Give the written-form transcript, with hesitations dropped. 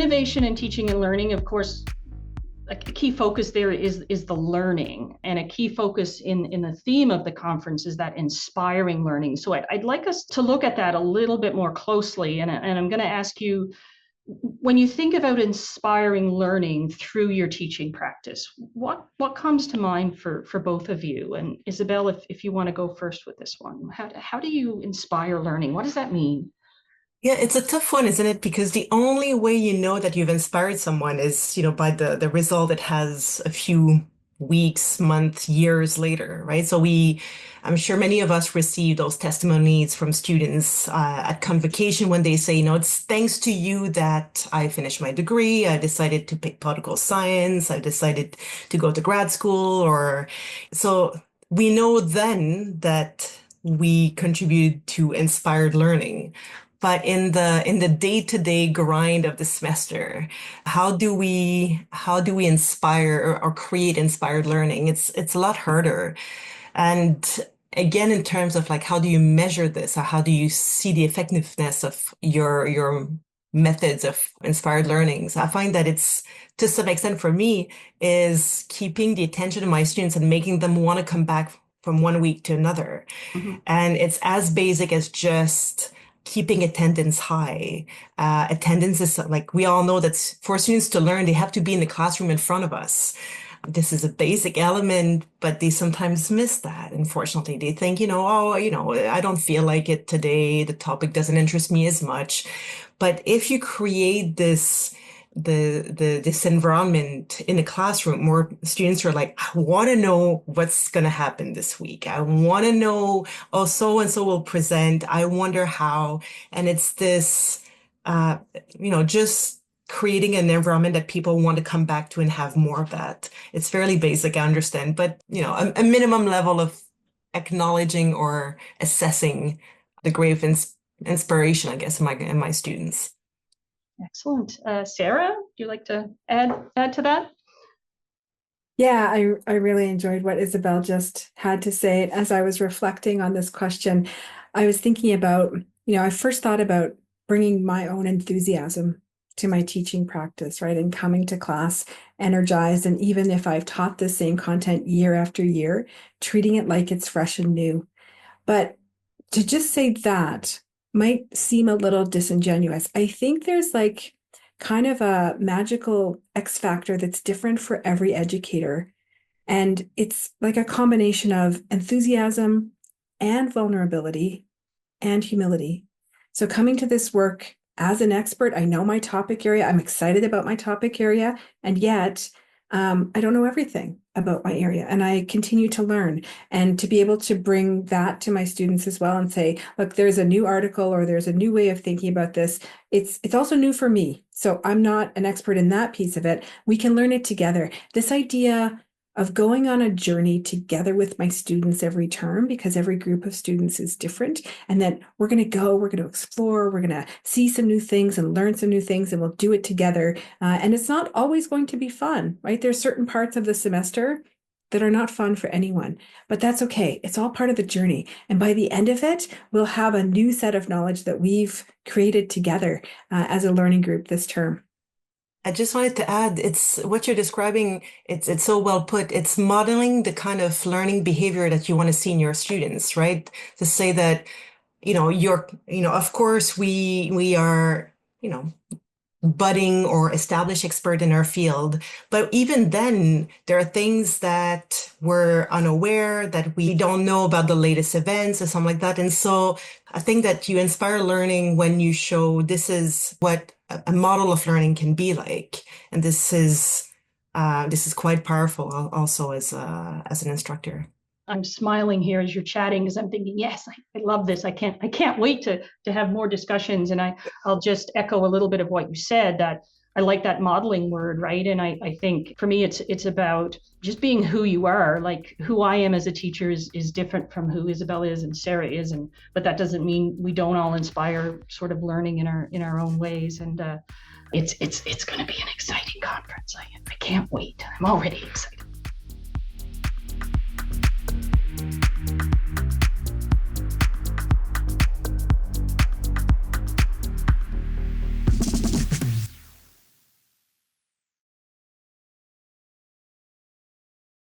innovation in teaching and learning, of course, a key focus there is the learning, and a key focus in the theme of the conference is that inspiring learning. So I'd like us to look at that a little bit more closely, and I'm going to ask you, when you think about inspiring learning through your teaching practice, what comes to mind for both of you? And Isabelle, if you want to go first with this one, how do you inspire learning? What does that mean? Yeah, it's a tough one, isn't it? Because the only way you know that you've inspired someone is, by the result it has a few weeks, months, years later, right? I'm sure many of us receive those testimonies from students at convocation when they say, it's thanks to you that I finished my degree, I decided to pick political science, I decided to go to grad school, or so we know then that we contribute to inspired learning. But in the day-to-day grind of the semester, how do we inspire or create inspired learning? It's a lot harder. And again, in terms of like how do you measure this, or how do you see the effectiveness of your methods of inspired learnings? I find that it's, to some extent for me, is keeping the attention of my students and making them want to come back from one week to another. Mm-hmm. And it's as basic as just keeping attendance high. Attendance is like, we all know that for students to learn, they have to be in the classroom in front of us. This is a basic element, but they sometimes miss that. Unfortunately, they think, I don't feel like it today. The topic doesn't interest me as much. But if you create this environment in the classroom where students are like, I want to know what's going to happen this week. I want to know, oh, so and so will present. I wonder how. And it's this, just creating an environment that people want to come back to and have more of that. It's fairly basic, I understand, but a minimum level of acknowledging or assessing the grave inspiration, I guess, in my students. Excellent. Sarah, would you like to add to that? Yeah, I really enjoyed what Isabelle just had to say. As I was reflecting on this question, I was thinking about, I first thought about bringing my own enthusiasm to my teaching practice, right? And coming to class energized. And even if I've taught the same content year after year, treating it like it's fresh and new. But to just say that might seem a little disingenuous. I think there's like kind of a magical X factor that's different for every educator. And it's like a combination of enthusiasm and vulnerability and humility. So coming to this work as an expert, I know my topic area, I'm excited about my topic area, and yet I don't know everything about my area, and I continue to learn. And to be able to bring that to my students as well and say, look, there's a new article or there's a new way of thinking about this. It's also new for me. So I'm not an expert in that piece of it. We can learn it together. This idea of going on a journey together with my students every term, because every group of students is different. And then we're going to explore, we're going to see some new things and learn some new things, and we'll do it together. And it's not always going to be fun, right? There's certain parts of the semester that are not fun for anyone, but that's okay. It's all part of the journey. And by the end of it, we'll have a new set of knowledge that we've created together as a learning group this term. I just wanted to add, it's what you're describing, it's so well put. It's modeling the kind of learning behavior that you want to see in your students, right? To say that, of course we are, budding or established expert in our field. But even then, there are things that we're unaware, that we don't know about the latest events or something like that. And so I think that you inspire learning when you show this is what a model of learning can be like. And this is quite powerful also as an instructor. I'm smiling here as you're chatting because I'm thinking, yes, I love this. I can't wait to have more discussions. And I'll just echo a little bit of what you said, that I like that modeling word, right? And I think for me, it's about just being who you are. Like who I am as a teacher is different from who Isabelle is and Sarah is. But that doesn't mean we don't all inspire sort of learning in our own ways. And it's going to be an exciting conference. I can't wait. I'm already excited.